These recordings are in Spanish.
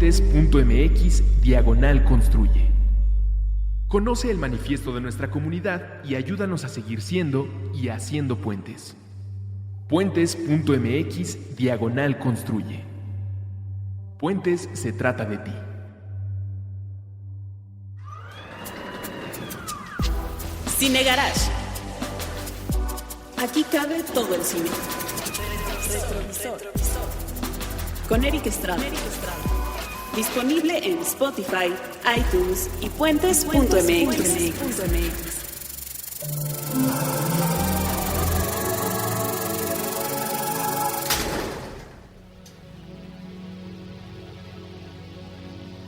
puentes.mx/construye. Conoce el manifiesto de nuestra comunidad y ayúdanos a seguir siendo y haciendo puentes. Puentes.mx/construye. Puentes se trata de ti. Cine Garage. Aquí cabe todo el cine. Retrovisor. Con Eric Estrada. Disponible en Spotify, iTunes y puentes.mx.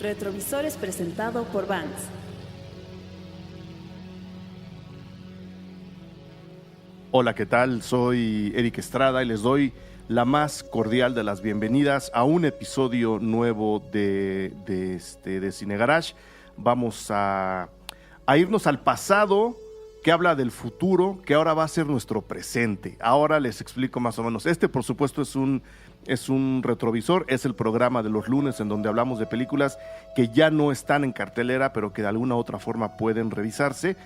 Retrovisor es presentado por Vans. Hola, ¿qué tal? Soy Eric Estrada y les doy la más cordial de las bienvenidas a un episodio nuevo de Cine Garage. Vamos a irnos al pasado, que habla del futuro, que ahora va a ser nuestro presente. Ahora les explico más o menos. Por supuesto, es un retrovisor, es el programa de los lunes en donde hablamos de películas que ya no están en cartelera, pero que de alguna u otra forma pueden revisarse.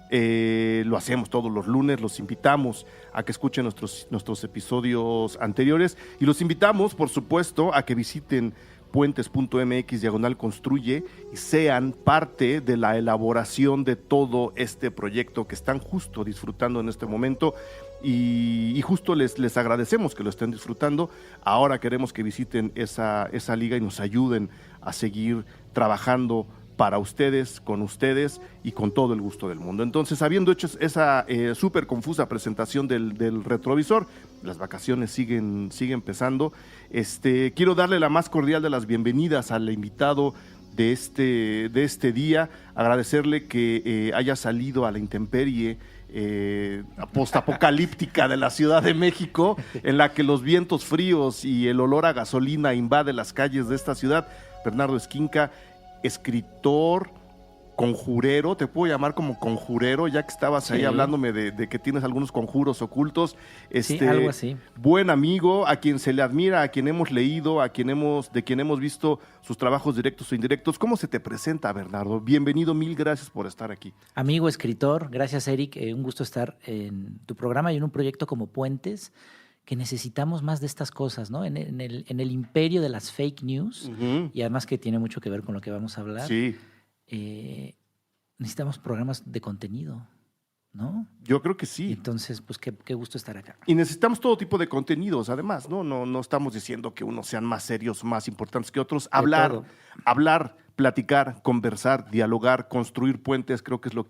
Lo hacemos todos los lunes, los invitamos a que escuchen nuestros episodios anteriores y los invitamos, por supuesto, a que visiten puentes.mx/construye y sean parte de la elaboración de todo este proyecto que están justo disfrutando en este momento y justo les agradecemos que lo estén disfrutando. Ahora queremos que visiten esa liga y nos ayuden a seguir trabajando para ustedes, con ustedes y con todo el gusto del mundo. Entonces, habiendo hecho esa súper confusa presentación del retrovisor, las vacaciones siguen empezando. Quiero darle la más cordial de las bienvenidas al invitado de este día, agradecerle que haya salido a la intemperie postapocalíptica de la Ciudad de México, en la que los vientos fríos y el olor a gasolina invade las calles de esta ciudad. Bernardo Esquinca, escritor, conjurero, te puedo llamar como conjurero, ya que estabas ahí hablándome de que tienes algunos conjuros ocultos. Sí, algo así. Buen amigo, a quien se le admira, a quien hemos leído, de quien hemos visto sus trabajos directos o indirectos. ¿Cómo se te presenta, Bernardo? Bienvenido, mil gracias por estar aquí. Amigo, escritor, gracias, Eric. Un gusto estar en tu programa y en un proyecto como Puentes, que necesitamos más de estas cosas, ¿no? En el imperio de las fake news, y además que tiene mucho que ver con lo que vamos a hablar. Sí. Necesitamos programas de contenido, ¿no? Yo creo que sí. Entonces, pues qué gusto estar acá. Y necesitamos todo tipo de contenidos, además, ¿no? No estamos diciendo que unos sean más serios, más importantes que otros. Hablar, platicar, conversar, dialogar, construir puentes, creo que es lo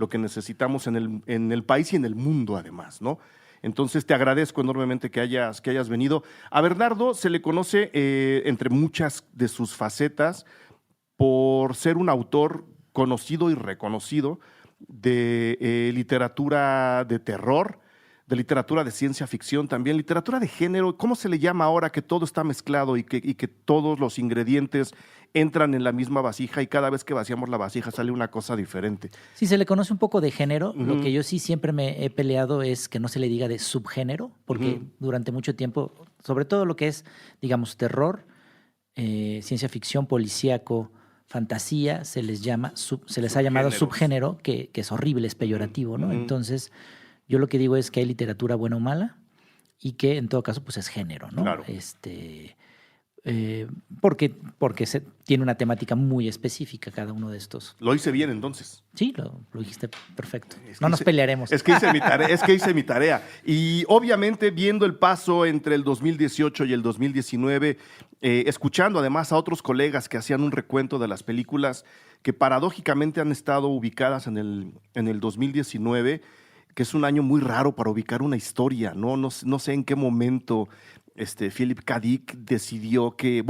que necesitamos en el país y en el mundo, además, ¿no? Entonces, te agradezco enormemente que hayas venido. A Bernardo se le conoce, entre muchas de sus facetas, por ser un autor conocido y reconocido de literatura de terror, de literatura de ciencia ficción también, literatura de género. ¿Cómo se le llama ahora que todo está mezclado y que todos los ingredientes entran en la misma vasija y cada vez que vaciamos la vasija sale una cosa diferente? Sí, se le conoce un poco de género. Lo que yo sí siempre me he peleado es que no se le diga de subgénero, porque durante mucho tiempo, sobre todo lo que es, digamos, terror, ciencia ficción, policíaco, fantasía, se les ha llamado subgénero, que es horrible, es peyorativo, ¿no? Entonces, yo lo que digo es que hay literatura buena o mala y que en todo caso pues es género, ¿no? Claro. Porque tiene una temática muy específica cada uno de estos. Lo hice bien entonces. Sí, lo dijiste perfecto. No nos pelearemos. Es que hice mi tarea. Y obviamente viendo el paso entre el 2018 y el 2019, escuchando además a otros colegas que hacían un recuento de las películas que paradójicamente han estado ubicadas en el 2019, que es un año muy raro para ubicar una historia, ¿no? No sé en qué momento Philip K. Dick decidió que,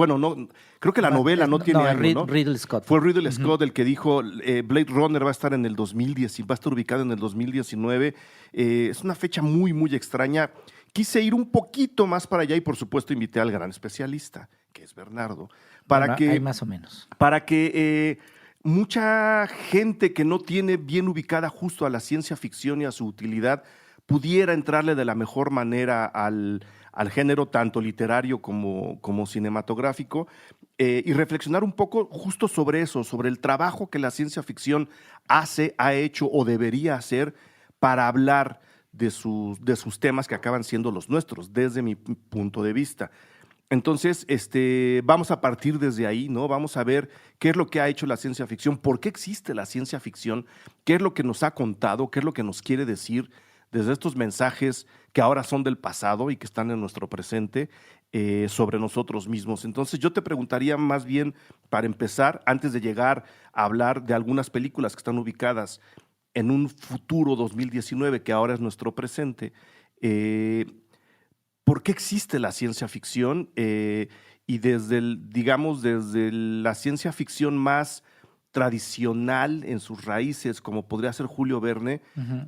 creo que la novela no tiene algo, ¿no? Ridley Scott. Fue Ridley Scott el que dijo Blade Runner va a estar en el 2010 y va a estar ubicado en el 2019. Es una fecha muy, muy extraña. Quise ir un poquito más para allá y por supuesto invité al gran especialista, que es Bernardo, hay más o menos. Para que mucha gente que no tiene bien ubicada justo a la ciencia ficción y a su utilidad pudiera entrarle de la mejor manera al género, tanto literario como cinematográfico, y reflexionar un poco justo sobre eso, sobre el trabajo que la ciencia ficción ha hecho o debería hacer para hablar de sus temas que acaban siendo los nuestros, desde mi punto de vista. Entonces, vamos a partir desde ahí, ¿no? Vamos a ver qué es lo que ha hecho la ciencia ficción, por qué existe la ciencia ficción, qué es lo que nos ha contado, qué es lo que nos quiere decir desde estos mensajes que ahora son del pasado y que están en nuestro presente, sobre nosotros mismos. Entonces, yo te preguntaría más bien, para empezar, antes de llegar a hablar de algunas películas que están ubicadas en un futuro 2019, que ahora es nuestro presente, ¿por qué existe la ciencia ficción? Y desde la ciencia ficción más tradicional en sus raíces, como podría ser Julio Verne,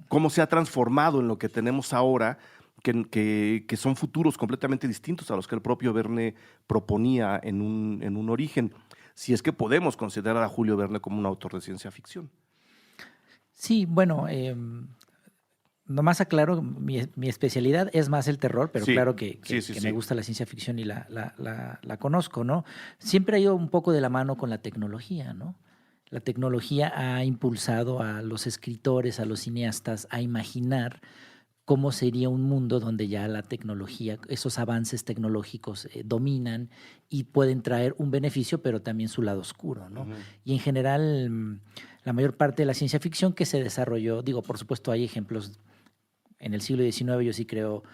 cómo se ha transformado en lo que tenemos ahora, que son futuros completamente distintos a los que el propio Verne proponía en un origen, si es que podemos considerar a Julio Verne como un autor de ciencia ficción. Sí, bueno, nomás aclaro, mi especialidad es más el terror, pero sí, claro que me gusta la ciencia ficción y la conozco, ¿no? Siempre ha ido un poco de la mano con la tecnología, ¿no? La tecnología ha impulsado a los escritores, a los cineastas a imaginar cómo sería un mundo donde ya la tecnología, esos avances tecnológicos dominan y pueden traer un beneficio, pero también su lado oscuro, ¿no? Y en general, la mayor parte de la ciencia ficción que se desarrolló, digo, por supuesto hay ejemplos en el siglo XIX, yo sí creo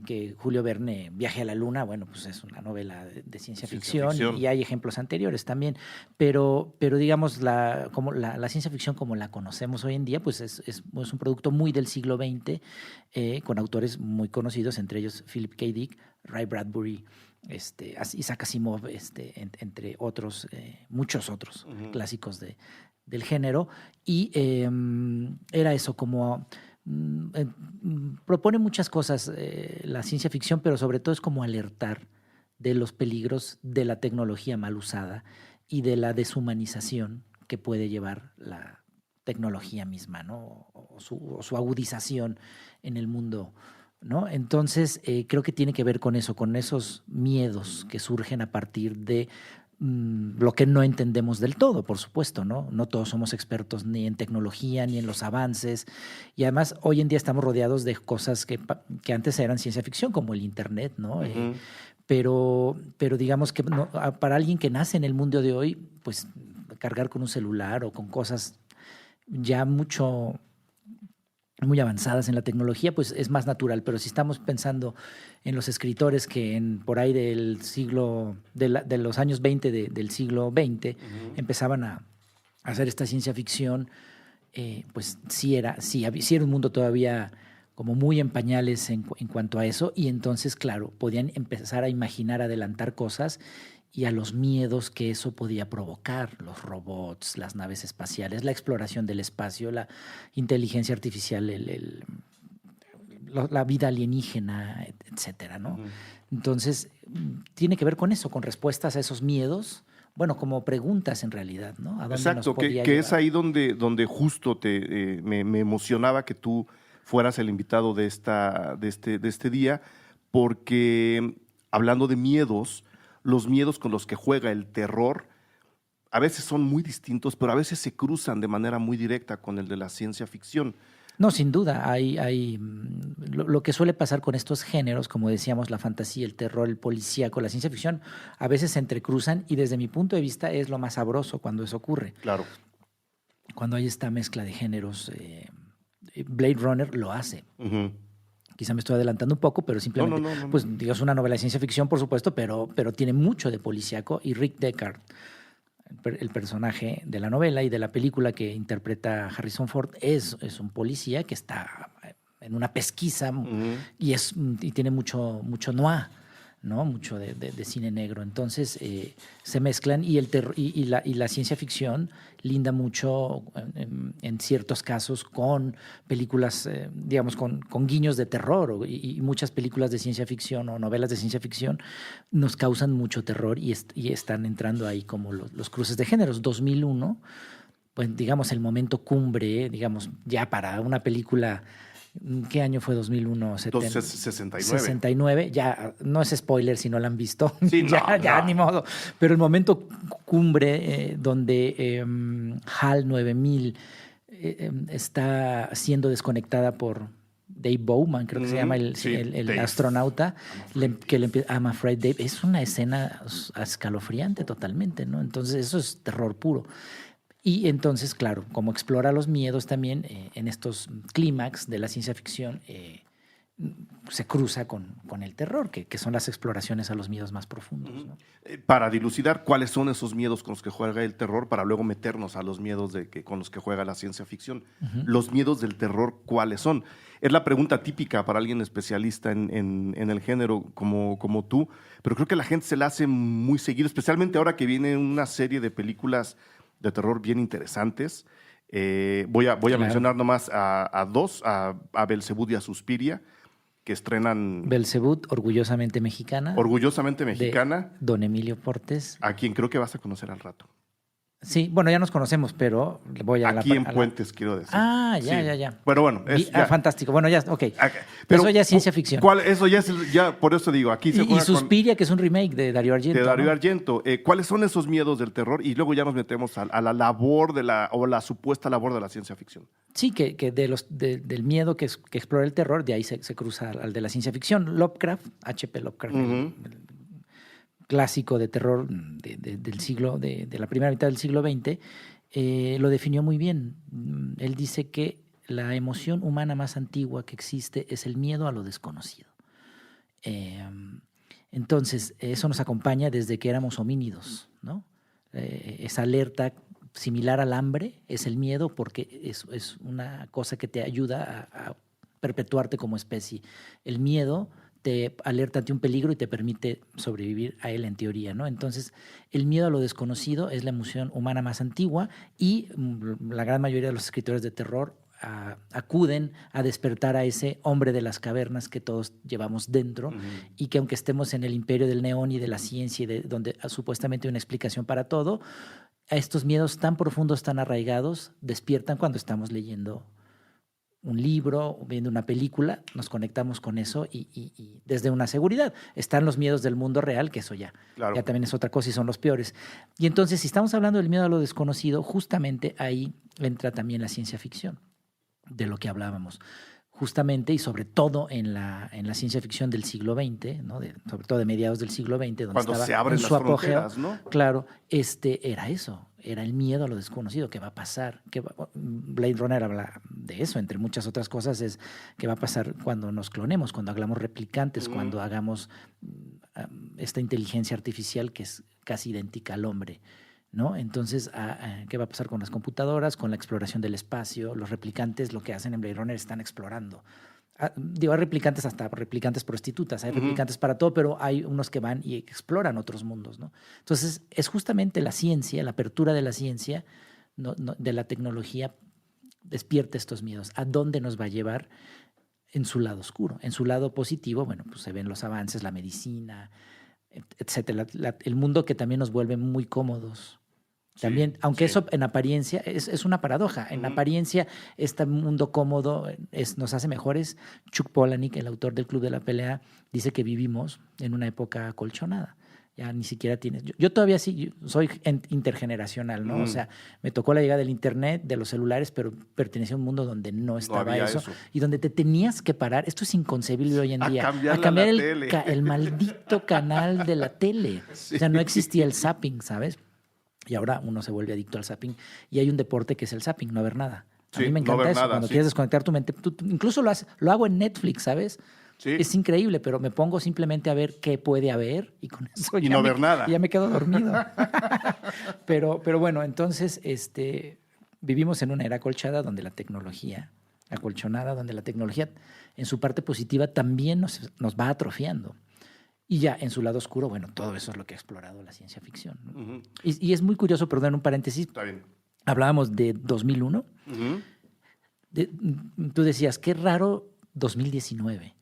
que Julio Verne, Viaje a la Luna, bueno, pues es una novela de ciencia ficción y hay ejemplos anteriores también, pero digamos, la ciencia ficción como la conocemos hoy en día, pues es un producto muy del siglo XX, con autores muy conocidos, entre ellos Philip K. Dick, Ray Bradbury, Isaac Asimov, entre otros, muchos otros clásicos del género, y era eso como... propone muchas cosas la ciencia ficción, pero sobre todo es como alertar de los peligros de la tecnología mal usada y de la deshumanización que puede llevar la tecnología misma, ¿no? o su agudización en el mundo, ¿no? Entonces, creo que tiene que ver con eso, con esos miedos que surgen a partir de lo que no entendemos del todo, por supuesto, ¿no? No todos somos expertos ni en tecnología, ni en los avances. Y además, hoy en día estamos rodeados de cosas que antes eran ciencia ficción, como el Internet, ¿no? Pero digamos que no, para alguien que nace en el mundo de hoy, pues cargar con un celular o con cosas ya muy avanzadas en la tecnología, pues es más natural. Pero si estamos pensando en los escritores que por ahí del siglo, de los años 20 del siglo XX, empezaban a hacer esta ciencia ficción, pues sí era un mundo todavía como muy en pañales en cuanto a eso, y entonces, claro, podían empezar a imaginar, adelantar cosas y a los miedos que eso podía provocar, los robots, las naves espaciales, la exploración del espacio, la inteligencia artificial, la vida alienígena, etcétera, ¿no? Entonces, tiene que ver con eso, con respuestas a esos miedos, bueno, como preguntas en realidad, ¿no? ¿A dónde exacto, nos podría que llevar? es ahí donde justo me emocionaba que tú fueras el invitado de este día, porque hablando de miedos, los miedos con los que juega el terror a veces son muy distintos, pero a veces se cruzan de manera muy directa con el de la ciencia ficción. No, sin duda. Lo que suele pasar con estos géneros, como decíamos, la fantasía, el terror, el policíaco, la ciencia ficción, a veces se entrecruzan y desde mi punto de vista es lo más sabroso cuando eso ocurre. Claro. Cuando hay esta mezcla de géneros. Blade Runner lo hace. Quizá me estoy adelantando un poco, pero simplemente, no. pues digo, es una novela de ciencia ficción, por supuesto, pero tiene mucho de policíaco. Y Rick Deckard, el personaje de la novela y de la película que interpreta Harrison Ford, es un policía que está en una pesquisa y tiene mucho noir, ¿no? Mucho de cine negro. Entonces se mezclan y la ciencia ficción linda mucho en ciertos casos con películas, digamos, con guiños de terror y muchas películas de ciencia ficción o novelas de ciencia ficción nos causan mucho terror y están entrando ahí como los cruces de géneros. 2001, pues digamos el momento cumbre, digamos, ya para una película ¿Qué año fue 2001? Entonces, 69. 69, ya no es spoiler si no la han visto, Sí, ya no. ni modo. Pero el momento cumbre donde HAL 9000 está siendo desconectada por Dave Bowman, creo que se llama el Dave. astronauta, I'm Afraid Dave, es una escena escalofriante totalmente, ¿no? Entonces eso es terror puro. Y entonces, claro, como explora los miedos también en estos clímax de la ciencia ficción, se cruza con el terror, que son las exploraciones a los miedos más profundos, ¿no? Para dilucidar cuáles son esos miedos con los que juega el terror, para luego meternos a los miedos con los que juega la ciencia ficción. Los miedos del terror, ¿cuáles son? Es la pregunta típica para alguien especialista en el género como tú, pero creo que la gente se la hace muy seguido, especialmente ahora que viene una serie de películas de terror bien interesantes. Voy a mencionar nomás a dos, a Belzebú y a Suspiria, que estrenan... Belzebú, orgullosamente mexicana. Orgullosamente mexicana. De Don Emilio Portes. A quien creo que vas a conocer al rato. Sí, bueno, ya nos conocemos, pero voy a Aquí en Puentes, quiero decir. Ah, ya, Sí. ya. Pero bueno. Fantástico. Bueno, ya, ok. Pero, eso ya es ciencia ficción. Eso ya, por eso digo, aquí se Y juega Suspiria, que es un remake de Dario Argento. de Dario ¿no? Argento. ¿Cuáles son esos miedos del terror? Y luego ya nos metemos a la labor o la supuesta labor de la ciencia ficción. Sí, que del miedo que explora el terror, de ahí se cruza al de la ciencia ficción. Lovecraft, H.P. Lovecraft, el clásico de terror del siglo, de la primera mitad del siglo XX, lo definió muy bien. Él dice que la emoción humana más antigua que existe es el miedo a lo desconocido. Entonces, eso nos acompaña desde que éramos homínidos, ¿no? Esa alerta similar al hambre es el miedo, porque es una cosa que te ayuda a perpetuarte como especie. El miedo te alerta ante un peligro y te permite sobrevivir a él en teoría, ¿no? Entonces, el miedo a lo desconocido es la emoción humana más antigua y la gran mayoría de los escritores de terror acuden a despertar a ese hombre de las cavernas que todos llevamos dentro y que aunque estemos en el imperio del neón y de la ciencia y donde supuestamente hay una explicación para todo, a estos miedos tan profundos, tan arraigados, despiertan cuando estamos leyendo un libro, viendo una película, nos conectamos con eso y desde una seguridad. Están los miedos del mundo real, que eso ya también es otra cosa y son los peores. Y entonces, si estamos hablando del miedo a lo desconocido, justamente ahí entra también la ciencia ficción, de lo que hablábamos. Justamente y sobre todo en la ciencia ficción del siglo XX, ¿no? Sobre todo de mediados del siglo XX, donde cuando estaba se abren en las su apogeo, fronteras, ¿no? Claro, era eso, era el miedo a lo desconocido, ¿qué va a pasar? Blade Runner habla de eso, entre muchas otras cosas, es qué va a pasar cuando nos clonemos, cuando hagamos replicantes, cuando hagamos esta inteligencia artificial que es casi idéntica al hombre, ¿no? Entonces, ¿qué va a pasar con las computadoras, con la exploración del espacio? Los replicantes lo que hacen en Blade Runner están explorando. Digo, hay replicantes, hasta replicantes prostitutas, hay replicantes para todo, pero hay unos que van y exploran otros mundos, ¿no? Entonces, es justamente la ciencia, la apertura de la ciencia, de la tecnología, despierta estos miedos. ¿A dónde nos va a llevar? En su lado oscuro. En su lado positivo, bueno, pues se ven los avances, la medicina, etcétera. El mundo que también nos vuelve muy cómodos. También, aunque eso en apariencia es una paradoja. En apariencia, este mundo cómodo nos hace mejores. Chuck Palahniuk, el autor del Club de la Pelea, dice que vivimos en una época acolchonada. Ya ni siquiera tienes... Yo todavía sí soy intergeneracional, ¿no? O sea, me tocó la llegada del internet, de los celulares, pero pertenecía a un mundo donde no estaba eso. Y donde te tenías que parar. Esto es inconcebible hoy en día. A cambiar el maldito canal de la tele. Sí. O sea, no existía el zapping, ¿sabes? Y ahora uno se vuelve adicto al zapping. Y hay un deporte que es el zapping, no ver nada. A mí me encanta eso. Cuando quieres desconectar tu mente, tú incluso lo hago en Netflix, ¿sabes? Sí. Es increíble, pero me pongo simplemente a ver qué puede haber y con eso y no ver nada. Ya me quedo dormido. pero bueno, entonces vivimos en una era acolchada donde la tecnología, donde la tecnología en su parte positiva también nos va atrofiando. Y ya en su lado oscuro, bueno, todo eso es lo que ha explorado la ciencia ficción, ¿no? Y es muy curioso, perdón, un paréntesis. Está bien. Hablábamos de 2001. Tú decías, qué raro 2019.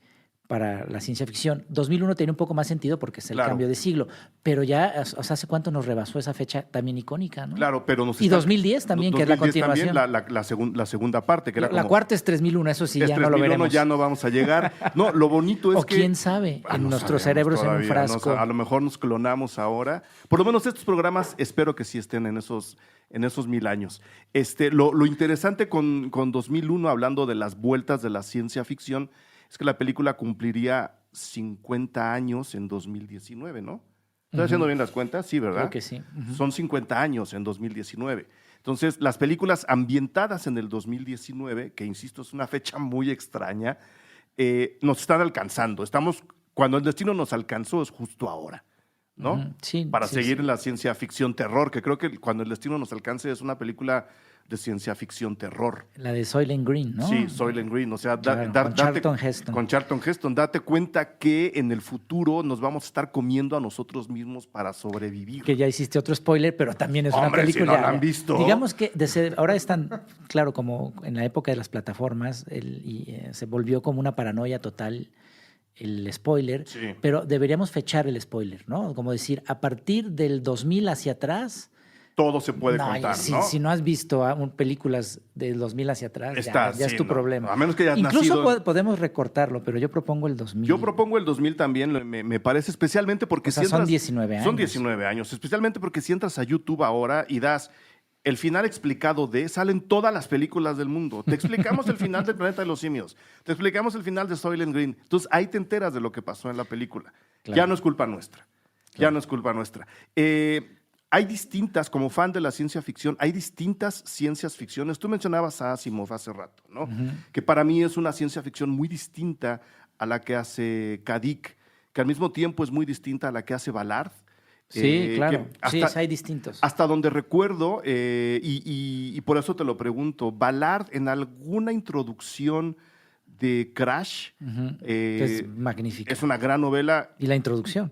para la ciencia ficción. 2001 tiene un poco más sentido porque es el cambio de siglo, pero ya, o sea, ¿hace cuánto nos rebasó esa fecha también icónica, ¿no? Claro, pero y 2010 también, que es la continuación. También la segunda parte. Que era la cuarta es 3001, eso sí, ya no lo veremos. Ya no vamos a llegar. No, lo bonito es que... O quién sabe, en nuestros cerebros todavía, en un frasco. A lo mejor nos clonamos ahora. Por lo menos estos programas espero que sí estén en esos 1000 años. Lo interesante con 2001, hablando de las vueltas de la ciencia ficción, es que la película cumpliría 50 años en 2019, ¿no? ¿Estoy haciendo bien las cuentas? Sí, ¿verdad? Creo que sí. Son 50 años en 2019. Entonces, las películas ambientadas en el 2019, que insisto, es una fecha muy extraña, nos están alcanzando. Cuando el destino nos alcanzó es justo ahora, ¿no? Sí, para seguir en la ciencia ficción terror, que creo que Cuando el destino nos alcance es una película de ciencia ficción terror. La de Soylent Green, ¿no? Sí, Soylent Green. O sea, con Charlton Heston. Con Charlton Heston. Date cuenta que en el futuro nos vamos a estar comiendo a nosotros mismos para sobrevivir. Que ya hiciste otro spoiler, pero también es una Hombre, película. Si no la han visto. Digamos que ahora están, claro, como en la época de las plataformas, se volvió como una paranoia total el spoiler, sí. Pero deberíamos fechar el spoiler, ¿no? Como decir, a partir del 2000 hacia atrás... Todo se puede contar, ¿no? Si no has visto películas del 2000 hacia atrás, ya es tu problema. A menos que hayas Incluso podemos recortarlo, pero yo propongo el 2000. Yo propongo el 2000 también, me parece, especialmente porque son 19 años. Son 19 años, especialmente porque si entras a YouTube ahora y das el final explicado salen todas las películas del mundo. Te explicamos el final del Planeta de los Simios, te explicamos el final de Soylent Green. Entonces ahí te enteras de lo que pasó en la película. Claro. Ya no es culpa nuestra. Claro. Ya no es culpa nuestra. Hay distintas, como fan de la ciencia ficción, hay distintas ciencias ficciones. Tú mencionabas a Asimov hace rato, ¿no? Que para mí es una ciencia ficción muy distinta a la que hace K. Dick, que al mismo tiempo es muy distinta a la que hace Ballard. Sí, claro. Sí, hay distintos. Hasta donde recuerdo, y por eso te lo pregunto, Ballard en alguna introducción de Crash, es magnífica. Es una gran novela. Y la introducción.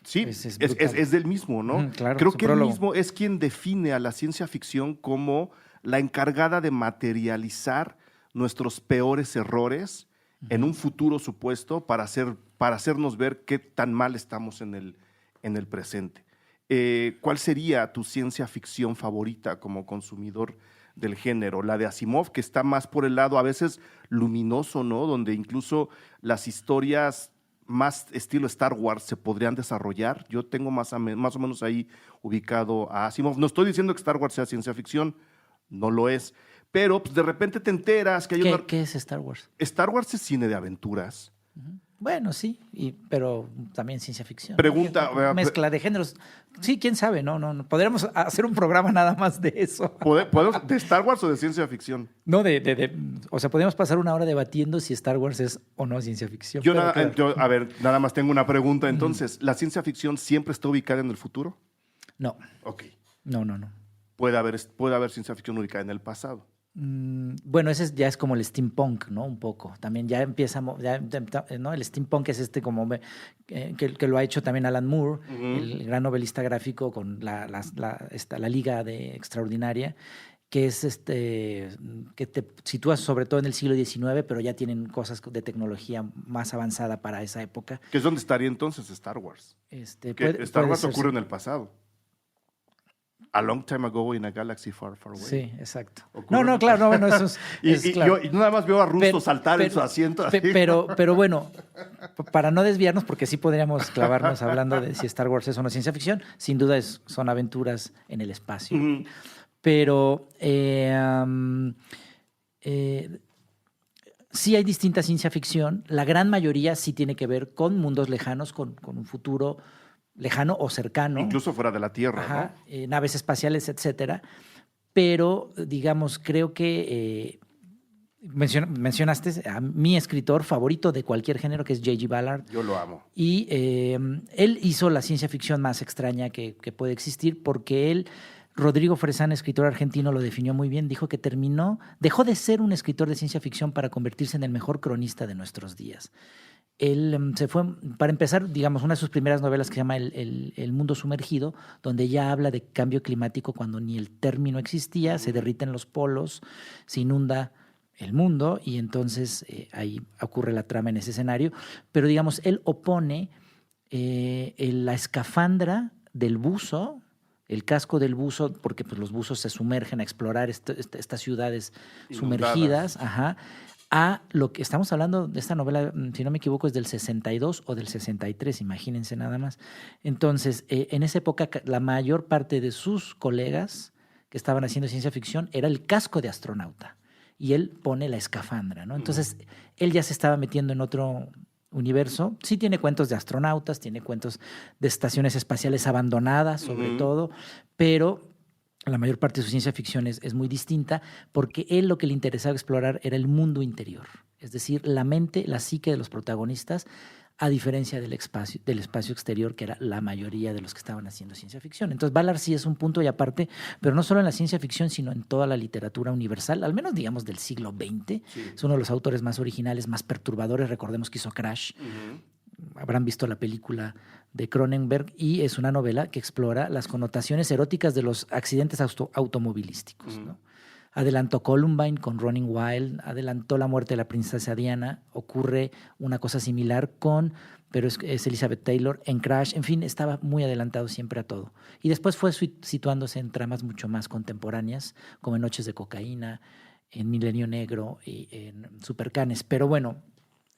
Sí, es del mismo, ¿no? Claro, creo que él prólogo. mismo es quien define a la ciencia ficción como la encargada de materializar nuestros peores errores en un futuro supuesto para hacernos ver qué tan mal estamos en el presente. ¿Cuál sería tu ciencia ficción favorita como consumidor del género? La de Asimov, que está más por el lado a veces luminoso, ¿no? Donde incluso las historias más estilo Star Wars se podrían desarrollar. Yo tengo más o menos ahí ubicado a Asimov. No estoy diciendo que Star Wars sea ciencia ficción, no lo es, pero pues, de repente te enteras que hay ¿Qué es Star Wars? Star Wars es cine de aventuras. Bueno, sí, pero también ciencia ficción. Pregunta. Mezcla de géneros. Sí, quién sabe, no. Podríamos hacer un programa nada más de eso. ¿Podemos, ¿de Star Wars o de ciencia ficción? No, o sea, podríamos pasar una hora debatiendo si Star Wars es o no ciencia ficción. A ver, nada más tengo una pregunta. Entonces, ¿la ciencia ficción siempre está ubicada en el futuro? No. Ok. No. Puede haber ciencia ficción ubicada en el pasado. Bueno, ese ya es como el steampunk, ¿no? Un poco. También ya empieza, ¿no? El steampunk es como que lo ha hecho también Alan Moore, el gran novelista gráfico con la Liga Extraordinaria, que es que te sitúas sobre todo en el siglo XIX, pero ya tienen cosas de tecnología más avanzada para esa época. ¿Qué es donde estaría entonces Star Wars? Star Wars ocurre en el pasado. A long time ago in a galaxy far, far away. Sí, exacto. No, claro, bueno, eso es claro. Yo nada más veo a Russo saltar en su asiento. Pero bueno, para no desviarnos, porque sí podríamos clavarnos hablando de si Star Wars es o no ciencia ficción, sin duda son aventuras en el espacio. Pero sí hay distinta ciencia ficción. La gran mayoría sí tiene que ver con mundos lejanos, con un futuro lejano o cercano. Incluso fuera de la Tierra. Ajá, ¿no? Naves espaciales, etcétera. Pero, digamos, creo que mencionaste a mi escritor favorito de cualquier género, que es J.G. Ballard. Yo lo amo. Y él hizo la ciencia ficción más extraña que puede existir, porque Rodrigo Fresán, escritor argentino, lo definió muy bien. Dijo que dejó de ser un escritor de ciencia ficción para convertirse en el mejor cronista de nuestros días. Él se fue, para empezar, digamos, una de sus primeras novelas que se llama El mundo sumergido, donde ya habla de cambio climático cuando ni el término existía, se derriten los polos, se inunda el mundo, y entonces ahí ocurre la trama en ese escenario. Pero digamos, él opone la escafandra del buzo, el casco del buzo, porque pues, los buzos se sumergen a explorar estas ciudades sumergidas, a lo que estamos hablando de esta novela, si no me equivoco, es del 62 o del 63, imagínense nada más. Entonces, en esa época, la mayor parte de sus colegas que estaban haciendo ciencia ficción era el casco de astronauta, y él pone la escafandra, ¿no? Entonces, él ya se estaba metiendo en otro universo. Sí tiene cuentos de astronautas, tiene cuentos de estaciones espaciales abandonadas, sobre todo, pero la mayor parte de su ciencia ficción es muy distinta, porque él lo que le interesaba explorar era el mundo interior, es decir, la mente, la psique de los protagonistas, a diferencia del espacio exterior, que era la mayoría de los que estaban haciendo ciencia ficción. Entonces, Ballard sí es un punto y aparte, pero no solo en la ciencia ficción, sino en toda la literatura universal, al menos, digamos, del siglo XX. Sí. Es uno de los autores más originales, más perturbadores. Recordemos que hizo Crash. Habrán visto la película de Cronenberg, y es una novela que explora las connotaciones eróticas de los accidentes automovilísticos, ¿no? Adelantó Columbine con Running Wild, adelantó La muerte de la princesa Diana, ocurre una cosa similar pero es Elizabeth Taylor en Crash. En fin, estaba muy adelantado siempre a todo. Y después fue situándose en tramas mucho más contemporáneas, como en Noches de cocaína, en Milenio Negro y en Supercanes. Pero bueno,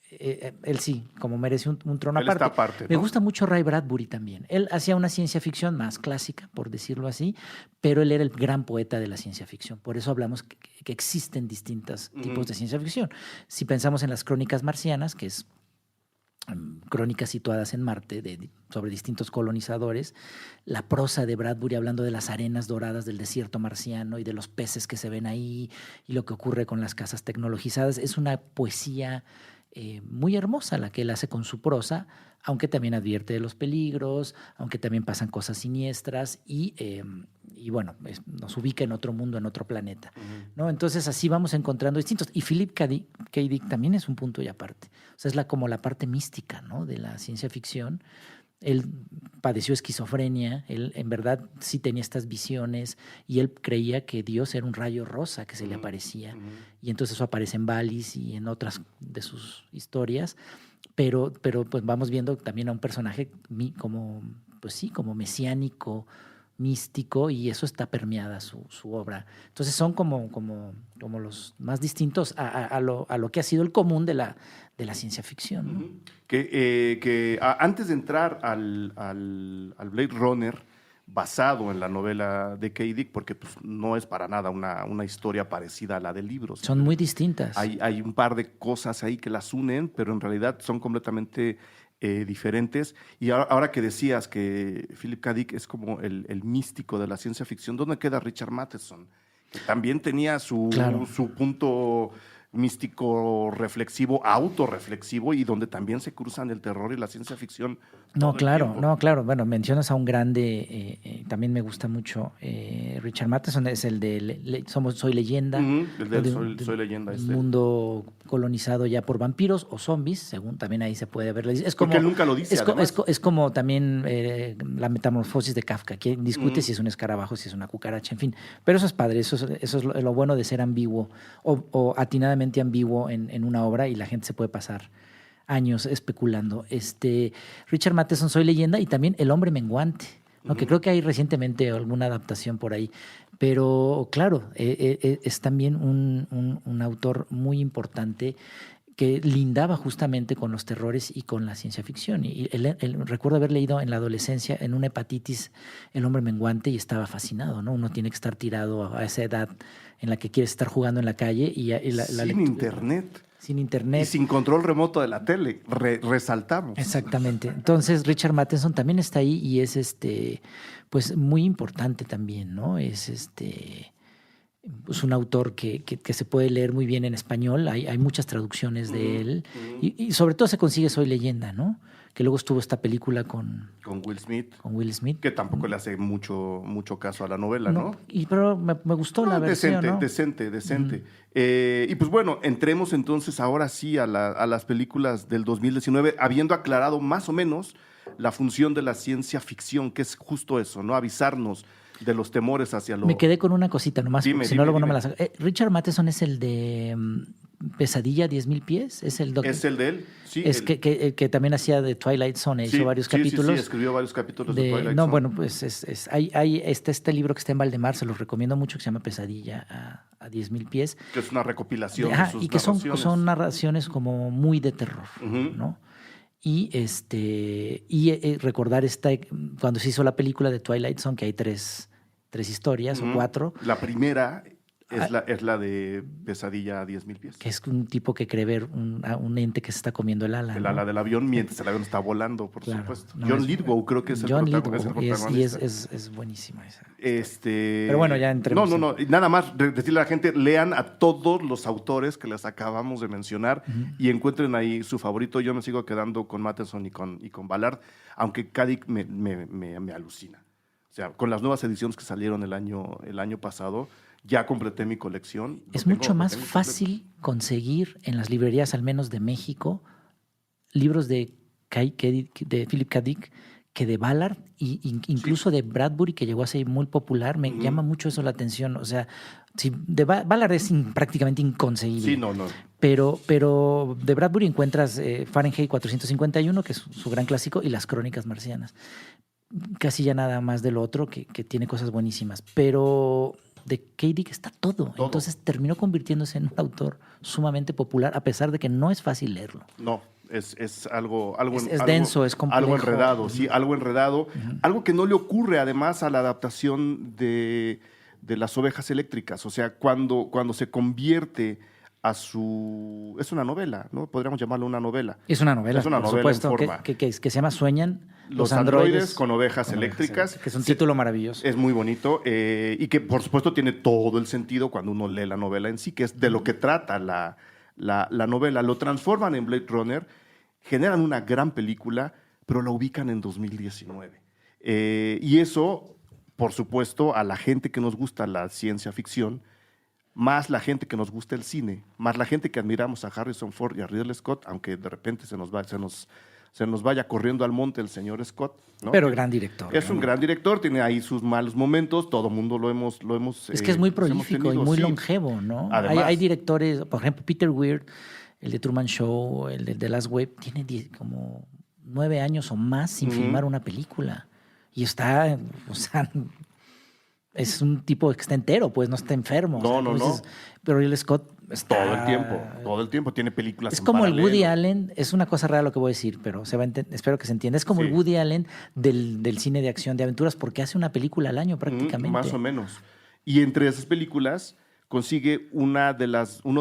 él sí, como merece un trono aparte. Está aparte, ¿no? Me gusta mucho Ray Bradbury también. Él hacía una ciencia ficción más clásica, por decirlo así, pero él era el gran poeta de la ciencia ficción. Por eso hablamos que existen distintos tipos de ciencia ficción. Si pensamos en las Crónicas marcianas, que es crónicas situadas en Marte sobre distintos colonizadores, la prosa de Bradbury hablando de las arenas doradas del desierto marciano y de los peces que se ven ahí y lo que ocurre con las casas tecnologizadas, es una poesía muy hermosa la que él hace con su prosa, aunque también advierte de los peligros, aunque también pasan cosas siniestras y bueno, nos ubica en otro mundo, en otro planeta, ¿no? Entonces así vamos encontrando distintos. Y Philip K. Dick también es un punto y aparte. O sea, es como la parte mística, ¿no?, de la ciencia ficción. Él padeció esquizofrenia, él en verdad sí tenía estas visiones, y él creía que Dios era un rayo rosa que se le aparecía, y entonces eso aparece en Valis y en otras de sus historias, pero pues vamos viendo también a un personaje como mesiánico, místico, y eso está permeada su obra. Entonces son como los más distintos a lo que ha sido el común de la ciencia ficción, ¿no? Antes de entrar al Blade Runner, basado en la novela de K. Dick, porque pues, no es para nada una historia parecida a la del libro. Son muy distintas. Hay un par de cosas ahí que las unen, pero en realidad son completamente diferentes. Y ahora que decías que Philip K. Dick es como el místico de la ciencia ficción, ¿dónde queda Richard Matheson? Que también tenía su punto místico, reflexivo, autorreflexivo, y donde también se cruzan el terror y la ciencia ficción. No, claro. Bueno, mencionas a un grande, también me gusta mucho Richard Matheson, es el de Soy Leyenda. El de Soy Leyenda. Un mundo colonizado ya por vampiros o zombies, según también ahí se puede ver. Es como, porque él nunca lo dice, es como también la metamorfosis de Kafka, que discute si es un escarabajo, si es una cucaracha, en fin. Pero eso es padre, eso es lo bueno de ser ambiguo o atinadamente ambiguo en una obra, y la gente se puede pasar años especulando. Richard Matheson, Soy Leyenda, y también El hombre menguante, ¿no? Que creo que hay recientemente alguna adaptación por ahí. Pero claro, es también un autor muy importante que lindaba justamente con los terrores y con la ciencia ficción. Y recuerdo haber leído en la adolescencia, en una hepatitis, El hombre menguante, y estaba fascinado, ¿no? Uno tiene que estar tirado a esa edad en la que quieres estar jugando en la calle sin internet. Sin internet. Y sin control remoto de la tele. Resaltamos. Exactamente. Entonces, Richard Matheson también está ahí, y es pues muy importante también, ¿no? Es un autor que se puede leer muy bien en español. Hay muchas traducciones de él. Y sobre todo se consigue Soy Leyenda, ¿no? Que luego estuvo esta película con Will Smith. Con Will Smith. Que tampoco le hace mucho caso a la novela, ¿no? Pero me gustó la versión, ¿no? Decente. Y pues bueno, entremos entonces ahora sí a las películas del 2019, habiendo aclarado más o menos la función de la ciencia ficción, que es justo eso, ¿no? Avisarnos de los temores hacia lo... Me quedé con una cosita nomás, Dime, si no luego no me dime. la saco. Richard Matheson es el de Pesadilla 10.000 pies, es el ¿Es el de él? Sí. es que también hacía de Twilight Zone, sí, hizo varios sí, capítulos. Sí, escribió varios capítulos de Twilight no, Zone. bueno, pues hay este libro que está en Valdemar, se los recomiendo mucho, que se llama Pesadilla a 10.000 pies. Que es una recopilación Ajá, de sus y que narraciones. son narraciones como muy de terror, Ujú. ¿no? Y recordar cuando se hizo la película de Twilight Zone, que hay tres historias o 4, La primera es la de Pesadilla a 10.000 pies. que es un tipo que cree ver un ente que se está comiendo el ala. El ¿no? ala del avión mientras el avión está volando, por Claro, supuesto. no, John es- Lithgow creo que es el John protagonista. Lithgow, y es buenísima esa. Pero bueno, ya entremos No. Y nada más decirle a la gente, lean a todos los autores que les acabamos de mencionar y encuentren ahí su favorito. Yo me sigo quedando con Matheson y con Ballard, aunque Kadik me alucina. O sea, con las nuevas ediciones que salieron el año pasado, ya completé mi colección. Es mucho más fácil conseguir en las librerías, al menos de México, libros de Philip K. Dick que de Ballard e incluso de Bradbury, que llegó a ser muy popular. Me llama mucho eso la atención. O sea, de Ballard es prácticamente inconseguible. Sí, no. Pero de Bradbury encuentras Fahrenheit 451, que es su gran clásico, y las Crónicas Marcianas. Casi ya nada más de lo otro, que tiene cosas buenísimas. Pero de K. Dick está todo. Entonces terminó convirtiéndose en un autor sumamente popular, a pesar de que no es fácil leerlo. No, es algo Es denso, es complejo. Algo enredado, sí, algo enredado. Algo que no le ocurre además a la adaptación de Las Ovejas Eléctricas. O sea, cuando se convierte a su... Es una novela, ¿no? Podríamos llamarlo una novela. Es una novela, Es una por novela en supuesto, forma. que se llama Sueñan Los androides con ovejas eléctricas. Que es un título maravilloso. Es muy bonito y que por supuesto tiene todo el sentido cuando uno lee la novela en sí, que es de lo que trata la novela. Lo transforman en Blade Runner, generan una gran película, pero la ubican en 2019. Y eso, por supuesto, a la gente que nos gusta la ciencia ficción, más la gente que nos gusta el cine, más la gente que admiramos a Harrison Ford y a Ridley Scott, aunque de repente se nos vaya corriendo al monte el señor Scott, ¿no? Pero gran director. Es un gran director, tiene ahí sus malos momentos, todo el mundo lo hemos Es que es muy los hemos prolífico y tenido, muy sí. longevo, ¿no? Además. Hay directores, por ejemplo, Peter Weir, el de Truman Show, el de The Last Wave, tiene como 9 años o más sin filmar una película. Y está, o sea, es un tipo que está entero, pues no está enfermo. No, o sea, no, entonces, Pero Ridley Scott está... Todo el tiempo tiene películas Es en como el paralelo. Woody Allen, es una cosa rara lo que voy a decir, pero espero que se entienda. Es como Sí. el Woody Allen del cine de acción, de aventuras, porque hace una película al año prácticamente. Más o menos. Y entre esas películas consigue uno de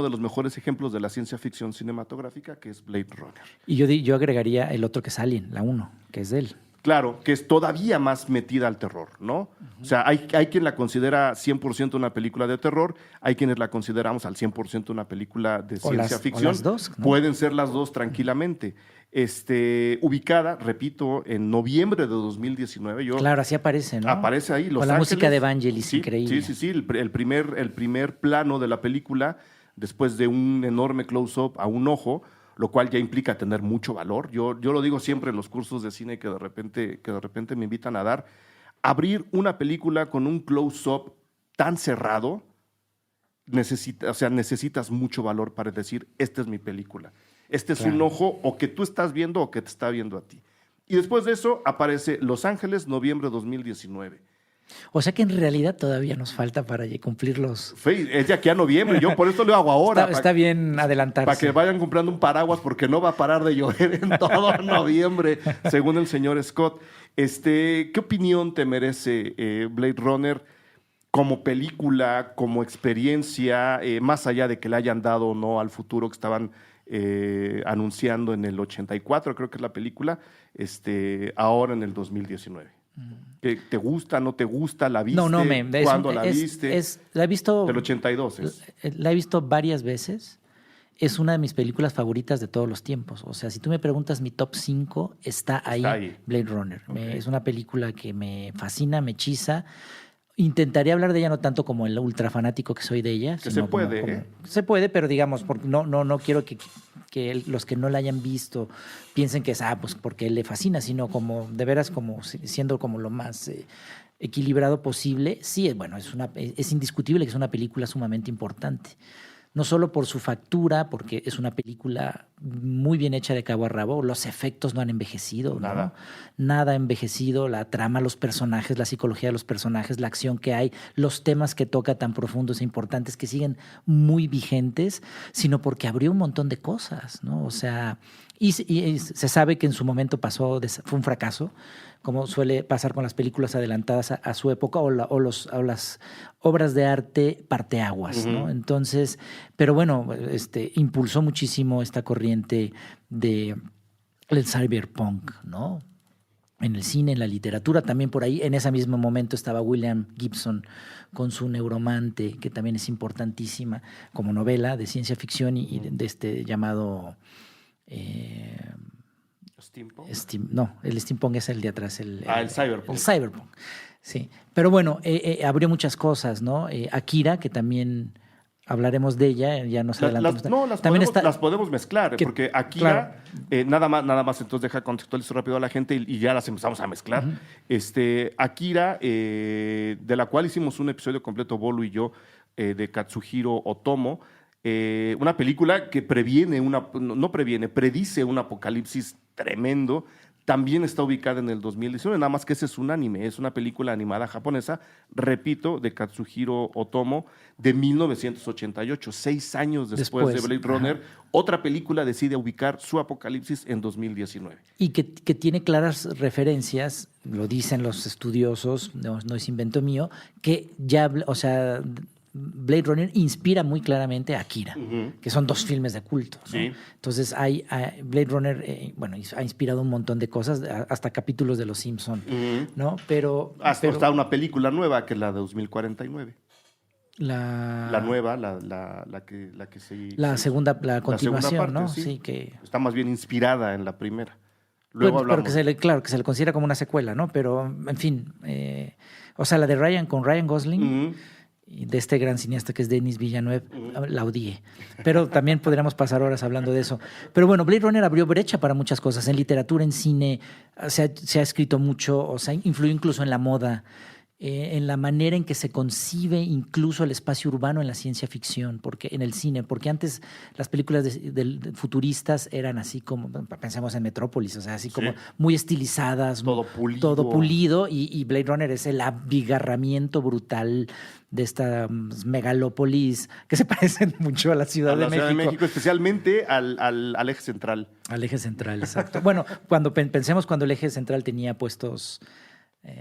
los mejores ejemplos de la ciencia ficción cinematográfica, que es Blade Runner. Y yo agregaría el otro que es Alien, la 1, que es de él. Claro, que es todavía más metida al terror, ¿no? O sea, hay quien la considera 100% una película de terror, hay quienes la consideramos al 100% una película de ciencia ficción. O las dos, ¿no? Pueden ser las dos tranquilamente. Ubicada, repito, en noviembre de 2019. Claro, así aparece, ¿no? Aparece ahí Los Con la música Ángeles. de Vangelis, Sí, increíble. Sí. El primer plano de la película, después de un enorme close-up a un ojo, lo cual ya implica tener mucho valor. Yo lo digo siempre en los cursos de cine que de repente me invitan a dar. Abrir una película con un close-up tan cerrado, necesitas mucho valor para decir, esta es mi película. Este es un ojo o que tú estás viendo o que te está viendo a ti. Y después de eso aparece Los Ángeles, noviembre de 2019. O sea que en realidad todavía nos falta para cumplir los... Es de aquí a noviembre, yo por eso lo hago ahora. Está bien adelantarse. Para que vayan comprando un paraguas porque no va a parar de llover en todo noviembre, según el señor Scott. ¿Qué opinión te merece Blade Runner como película, como experiencia, más allá de que le hayan dado o no al futuro que estaban anunciando en el 84, creo que es la película, ahora en el 2019? ¿Te gusta, no te gusta? ¿La viste? No, ¿Cuándo la viste? La he visto... Del 82 La he visto varias veces. Es una de mis películas favoritas de todos los tiempos. O sea, si tú me preguntas mi top 5, está ahí. Blade Runner. Okay. Es una película que me fascina, me hechiza. Intentaré hablar de ella no tanto como el ultra fanático que soy de ella. Que sino se puede. Se puede, pero digamos, porque no quiero que los que no la hayan visto piensen que es pues porque le fascina, sino como de veras como siendo como lo más equilibrado posible, sí, bueno, es indiscutible que es una película sumamente importante. No solo por su factura, porque es una película muy bien hecha de cabo a rabo, los efectos no han envejecido, Nada. ¿no? Nada ha envejecido, la trama, los personajes, la psicología de los personajes, la acción que hay, los temas que toca tan profundos e importantes que siguen muy vigentes, sino porque abrió un montón de cosas, ¿no? O sea, y se sabe que en su momento fue un fracaso, como suele pasar con las películas adelantadas a su época o las obras de arte parteaguas, ¿no? Entonces, pero bueno, impulsó muchísimo esta corriente del cyberpunk, ¿no? En el cine, en la literatura, también por ahí, en ese mismo momento estaba William Gibson con su Neuromante, que también es importantísima como novela de ciencia ficción y de este llamado... ¿Steampunk? El steampunk es el de atrás. El cyberpunk. El cyberpunk, sí. Pero bueno, abrió muchas cosas, ¿no? Akira, que también hablaremos de ella, ya nos adelantamos. Las podemos mezclar, porque Akira, claro. Nada más, entonces deja contextualizar rápido a la gente y ya las empezamos a mezclar. Akira, de la cual hicimos un episodio completo, Bolu y yo, de Katsuhiro Otomo, una película que predice un apocalipsis tremendo. También está ubicada en el 2019, nada más que ese es un anime, es una película animada japonesa, repito, de Katsuhiro Otomo, de 1988, 6 años después de Blade Runner. Otra película decide ubicar su apocalipsis en 2019. Y que tiene claras referencias, lo dicen los estudiosos, no es invento mío, que ya, o sea... Blade Runner inspira muy claramente a Akira, que son 2 filmes de culto, ¿no? Sí. Entonces, Blade Runner ha inspirado un montón de cosas, hasta capítulos de Los Simpson, ¿no? Hasta una película nueva, que es la de 2049. La nueva, la que se... La continuación, parte, ¿no? Sí, que... Está más bien inspirada en la primera. Luego pero que se le considera como una secuela, ¿no? Pero, en fin, o sea, la de Ryan con Ryan Gosling... Y de este gran cineasta que es Denis Villeneuve, la odié. Pero también podríamos pasar horas hablando de eso. Pero bueno, Blade Runner abrió brecha para muchas cosas. En literatura, en cine, se ha escrito mucho, o sea, influyó incluso en la moda, en la manera en que se concibe incluso el espacio urbano en la ciencia ficción, en el cine, porque antes las películas de futuristas eran así como, pensemos en Metrópolis, o sea, así como muy estilizadas, todo pulido, y Blade Runner es el abigarramiento brutal de esta megalópolis que se parecen mucho a la Ciudad de México. Ciudad de México, especialmente al eje central. Al eje central, exacto. Bueno, pensemos cuando el eje central tenía puestos...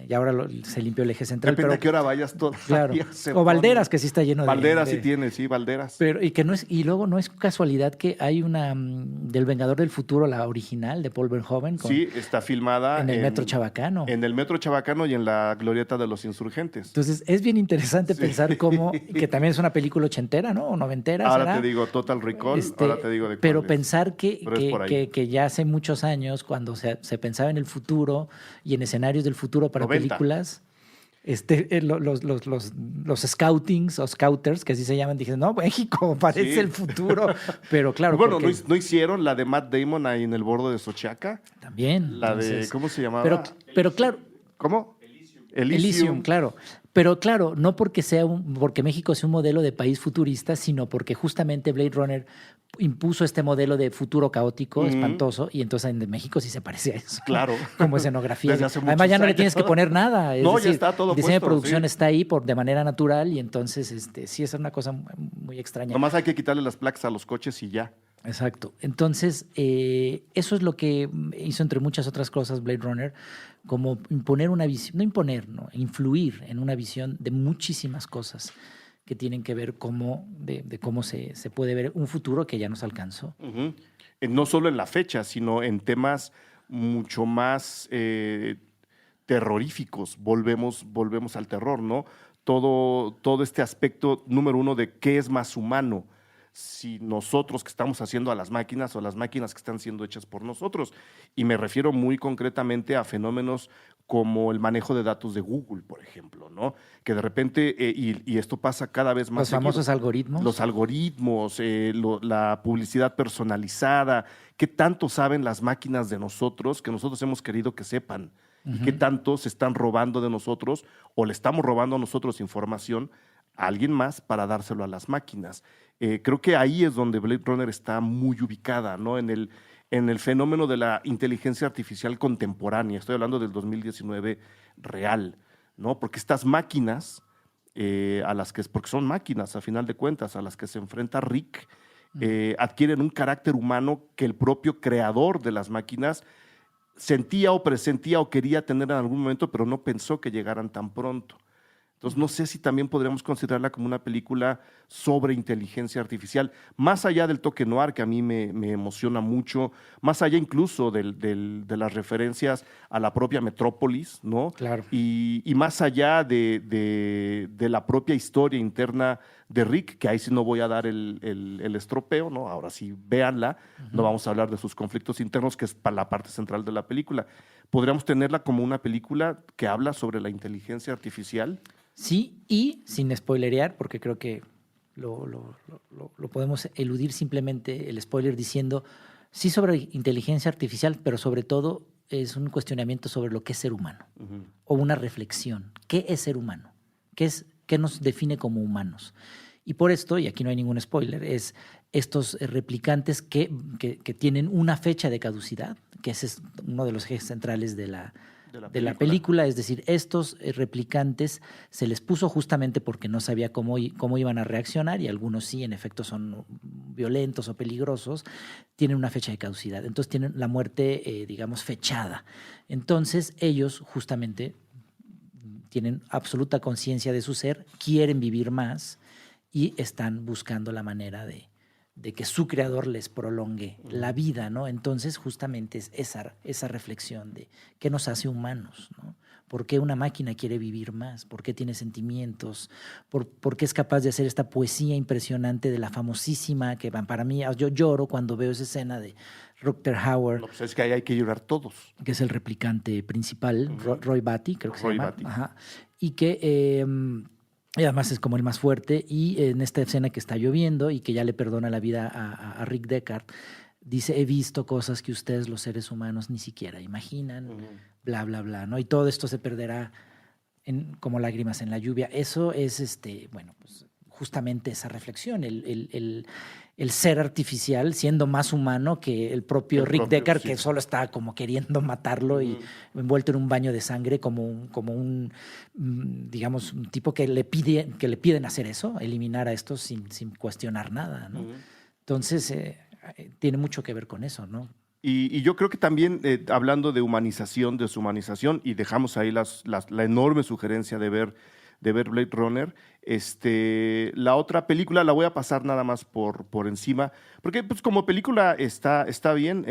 y ahora se limpió el eje central. Depende de qué hora vayas todo. Claro. O Valderas, que sí está lleno Valderas sí tiene, Valderas. Pero, y luego no es casualidad que hay una del Vengador del Futuro, la original, de Paul Verhoeven. Sí, está filmada en el Metro Chabacano. En el Metro Chabacano y en la Glorieta de los Insurgentes. Entonces, es bien interesante pensar cómo, que también es una película ochentera, ¿no? O noventera. Ahora te digo Total Recall, ahora te digo de pero cuál pensar que ya hace muchos años, cuando se pensaba en el futuro y en escenarios del futuro para 90. películas, los scoutings o scouters, que así se llaman, dijeron, no, México parece el futuro. Pero claro. Bueno, ¿no hicieron la de Matt Damon ahí en el borde de Xochaca? También. La de, ¿cómo se llamaba? Pero claro. ¿Cómo? Elysium, claro. Pero claro, no porque México sea un modelo de país futurista, sino porque justamente Blade Runner impuso este modelo de futuro caótico, espantoso, y entonces en México sí se parece a eso. Claro. Como escenografía. Además ya no le tienes que poner nada. No, ya está todo el diseño puesto, de producción está ahí de manera natural y entonces sí es una cosa muy extraña. Nomás hay que quitarle las placas a los coches y ya. Exacto. Entonces, eso es lo que hizo, entre muchas otras cosas, Blade Runner, como imponer una visión, influir en una visión de muchísimas cosas que tienen que ver de cómo se puede ver un futuro que ya nos alcanzó. No solo en la fecha, sino en temas mucho más terroríficos. Volvemos al terror, ¿no? Todo este aspecto, número uno, de qué es más humano, si nosotros que estamos haciendo a las máquinas o las máquinas que están siendo hechas por nosotros. Y me refiero muy concretamente a fenómenos como el manejo de datos de Google, por ejemplo, ¿no? Que de repente, y esto pasa cada vez más. Los famosos algoritmos. Los algoritmos, la publicidad personalizada. ¿Qué tanto saben las máquinas de nosotros que nosotros hemos querido que sepan? y qué tanto se están robando de nosotros o le estamos robando a nosotros información a alguien más para dárselo a las máquinas. Creo que ahí es donde Blade Runner está muy ubicada, ¿no? En el fenómeno de la inteligencia artificial contemporánea. Estoy hablando del 2019 real, ¿no? Porque estas máquinas, porque son máquinas a final de cuentas, a las que se enfrenta Rick, adquieren un carácter humano que el propio creador de las máquinas sentía o presentía o quería tener en algún momento, pero no pensó que llegaran tan pronto. Entonces, no sé si también podríamos considerarla como una película sobre inteligencia artificial, más allá del toque noir, que a mí me emociona mucho, más allá incluso de las referencias a la propia Metrópolis, ¿no? Claro. Y más allá de la propia historia interna de Rick, que ahí sí no voy a dar el estropeo, ¿no? Ahora sí, véanla, no vamos a hablar de sus conflictos internos, que es para la parte central de la película. ¿Podríamos tenerla como una película que habla sobre la inteligencia artificial? Sí, y sin spoilerear, porque creo que lo podemos eludir simplemente el spoiler diciendo, sí sobre inteligencia artificial, pero sobre todo es un cuestionamiento sobre lo que es ser humano, o una reflexión. ¿Qué es ser humano? ¿Qué nos define como humanos? Y por esto, y aquí no hay ningún spoiler, es estos replicantes que tienen una fecha de caducidad, que ese es uno de los ejes centrales de la película, es decir, estos replicantes se les puso justamente porque no sabía cómo iban a reaccionar, y algunos sí, en efecto, son violentos o peligrosos, tienen una fecha de caducidad. Entonces tienen la muerte, digamos, fechada. Entonces ellos justamente tienen absoluta conciencia de su ser, quieren vivir más y están buscando la manera de que su creador les prolongue la vida, ¿no? Entonces, justamente es esa reflexión de qué nos hace humanos, ¿no? ¿Por qué una máquina quiere vivir más? ¿Por qué tiene sentimientos? ¿Por qué es capaz de hacer esta poesía impresionante de la famosísima, que para mí, yo lloro cuando veo esa escena de Rutger Hauer? No, pues es que ahí hay que llorar todos. Que es el replicante principal, Roy Batty, creo que Roy se llama. Batty. Ajá. Y que... y además es como el más fuerte, y en esta escena que está lloviendo y que ya le perdona la vida a Rick Deckard, dice, he visto cosas que ustedes los seres humanos ni siquiera imaginan, bla, bla, bla, ¿no? Y todo esto se perderá como lágrimas en la lluvia. Eso es, bueno, pues justamente esa reflexión, el ser artificial siendo más humano que el propio Rick Deckard, sí, que solo está como queriendo matarlo y envuelto en un baño de sangre como un digamos, un tipo que le piden hacer eso, eliminar a estos sin cuestionar nada, ¿no? Entonces, tiene mucho que ver con eso, ¿no? Y yo creo que también, hablando de humanización, deshumanización, y dejamos ahí la enorme sugerencia de ver Blade Runner. La otra película la voy a pasar nada más por encima, porque pues, como película está bien.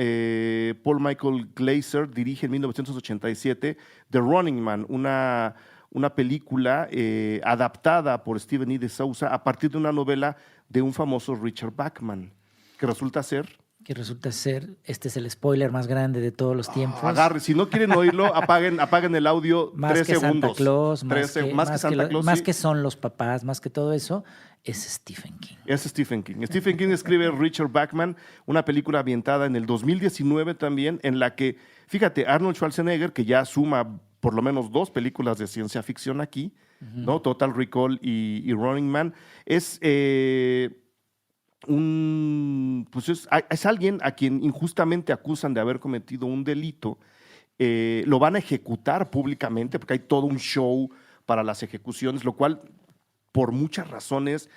Paul Michael Glaser dirige en 1987 The Running Man, una película adaptada por Stephen E. de Souza a partir de una novela de un famoso Richard Bachman, que resulta ser... este es el spoiler más grande de todos los tiempos. Agarre, si no quieren oírlo, apaguen el audio más 3 que segundos. Santa Claus, más sí. que son los papás, más que todo eso, es Stephen King. Es Stephen King. Stephen King escribe Richard Bachman, una película ambientada en el 2019 también, en la que, fíjate, Arnold Schwarzenegger, que ya suma por lo menos 2 películas de ciencia ficción aquí, ¿no? Total Recall y Running Man, es... es alguien a quien injustamente acusan de haber cometido un delito. Lo van a ejecutar públicamente porque hay todo un show para las ejecuciones, lo cual por muchas razones,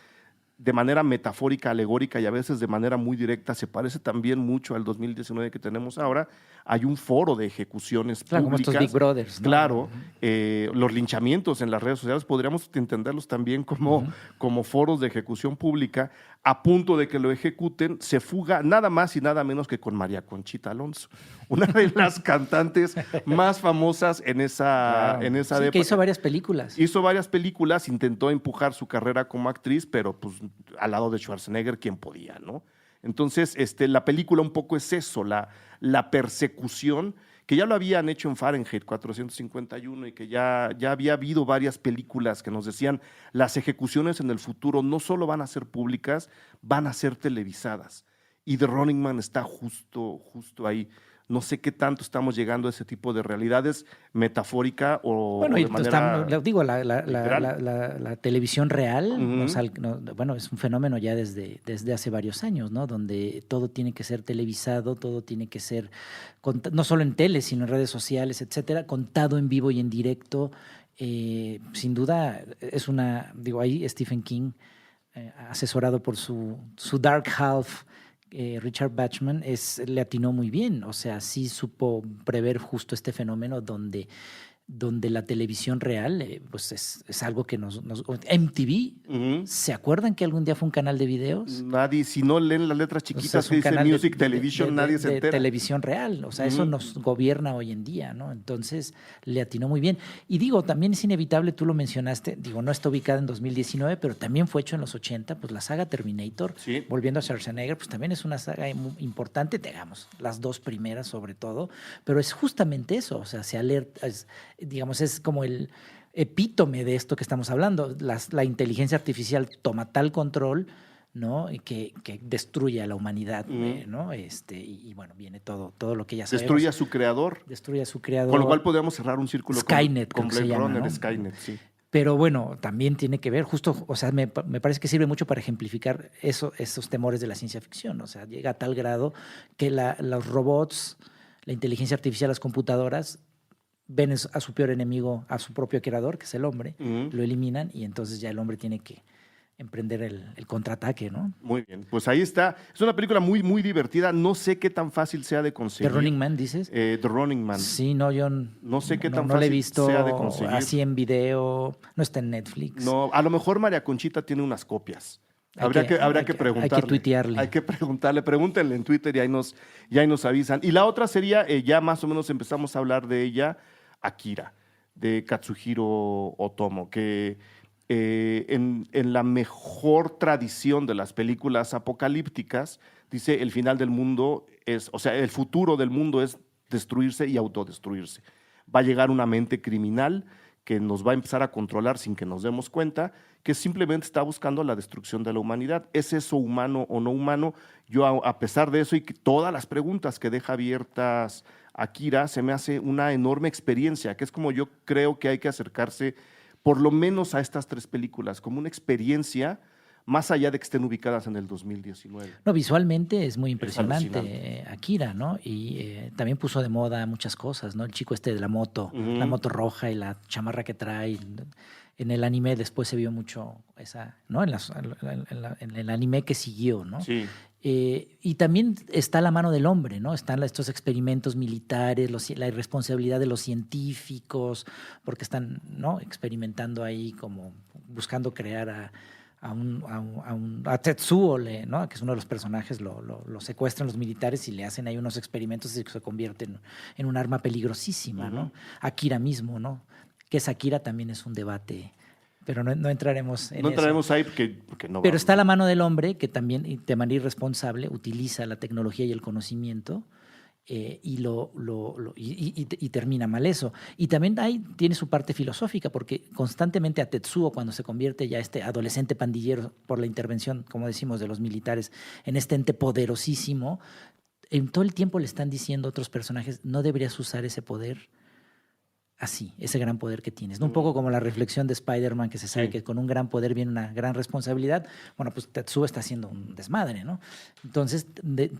de manera metafórica, alegórica y a veces de manera muy directa, se parece también mucho al 2019 que tenemos ahora. Hay un foro de ejecuciones públicas. Como estos Big Brothers, ¿no? Claro, los linchamientos en las redes sociales podríamos entenderlos también como foros de ejecución pública. A punto de que lo ejecuten, se fuga nada más y nada menos que con María Conchita Alonso, una de las cantantes más famosas en esa época. Que hizo varias películas. Hizo varias películas, intentó empujar su carrera como actriz, pero pues al lado de Schwarzenegger, quien podía, ¿no? Entonces, la película un poco es eso, la persecución, que ya lo habían hecho en Fahrenheit 451 y que ya había habido varias películas que nos decían, las ejecuciones en el futuro no solo van a ser públicas, van a ser televisadas. Y The Running Man está justo ahí. No sé qué tanto estamos llegando a ese tipo de realidades metafórica o Bueno, de y manera digo, la literal. televisión real, Ujú. bueno, es un fenómeno ya desde hace varios años, ¿no? Donde todo tiene que ser televisado, todo tiene que ser, no solo en tele, sino en redes sociales, etcétera, contado en vivo y en directo. Sin duda, digo, ahí Stephen King, asesorado por su Dark Half, Richard Bachman, le atinó muy bien. O sea, sí supo prever justo este fenómeno donde la televisión real pues es algo que MTV, Ujú. ¿se acuerdan que algún día fue un canal de videos? Nadie, si no leen las letras O sea, chiquitas es que un dice canal Music Television, nadie se de entera. televisión real. O sea, eso Ujú. nos gobierna hoy en día, ¿no? Entonces, le atinó muy bien. Y digo, también es inevitable, tú lo mencionaste, digo, no está ubicada en 2019, pero también fue hecho en los 80, pues la saga Terminator, Sí. volviendo a Schwarzenegger, pues también es una saga muy importante, digamos, las dos primeras sobre todo, pero es justamente eso, o sea, se alerta, digamos, es como el epítome de esto que estamos hablando. La inteligencia artificial toma tal control, ¿no? Que destruye a la humanidad, ¿no? Y bueno, viene todo lo que ya sabemos. Destruye a su creador. Destruye a su creador. Con lo cual podemos cerrar un círculo Skynet, con creo que Blade se llama, Runner, ¿no? Skynet, sí. Pero bueno, también tiene que ver, justo, o sea, me parece que sirve mucho para ejemplificar esos temores de la ciencia ficción. O sea, llega a tal grado que los robots, la inteligencia artificial, las computadoras, ven a su peor enemigo, a su propio creador, que es el hombre, lo eliminan y entonces ya el hombre tiene que emprender el contraataque, ¿no? Muy bien, pues ahí está. Es una película muy, muy divertida. No sé qué tan fácil sea de conseguir. ¿The Running Man, dices? The Running Man. Sí, no, yo No sé qué tan no la he fácil visto sea de conseguir. así en video, no está en Netflix. No, a lo mejor María Conchita tiene unas copias. Habría que preguntarle. Hay que tuitearle. Hay que preguntarle, pregúntenle en Twitter y ahí nos avisan. Y la otra sería, ya más o menos empezamos a hablar de ella, Akira, de Katsuhiro Otomo, que en la mejor tradición de las películas apocalípticas, dice el final del mundo o sea, el futuro del mundo es destruirse y autodestruirse. Va a llegar una mente criminal que nos va a empezar a controlar sin que nos demos cuenta, que simplemente está buscando la destrucción de la humanidad. ¿Es eso humano o no humano? Yo, a pesar de eso y que todas las preguntas que deja abiertas Akira, se me hace una enorme experiencia, que es como yo creo que hay que acercarse por lo menos a estas tres películas, como una experiencia más allá de que estén ubicadas en el 2019. No, visualmente es muy impresionante alucinante. Akira, ¿no? Y también puso de moda muchas cosas, ¿no? El chico este de la moto, la moto roja y la chamarra que trae. En el anime después se vio mucho esa, ¿no? En el anime que siguió, ¿no? Sí. Y también está la mano del hombre, ¿no? Están estos experimentos militares, la irresponsabilidad de los científicos, porque están, ¿no? Experimentando ahí como buscando crear a Tetsuo, ¿no? Que es uno de los personajes, lo secuestran los militares y le hacen ahí unos experimentos y se convierte en un arma peligrosísima, ¿no? Akira mismo, ¿no? Que es Akira también es un debate, pero no entraremos en eso. No entraremos ahí porque no. Pero está la mano del hombre que también de manera irresponsable utiliza la tecnología y el conocimiento y termina mal eso. Y también ahí tiene su parte filosófica, porque constantemente a Tetsuo, cuando se convierte ya este adolescente pandillero por la intervención, como decimos, de los militares, en este ente poderosísimo, en todo el tiempo le están diciendo a otros personajes, no deberías usar ese poder así, ese gran poder que tienes, ¿no? Un poco como la reflexión de Spider-Man, que se sabe que con un gran poder viene una gran responsabilidad. Bueno, pues Tetsuo está haciendo un desmadre, ¿no? Entonces,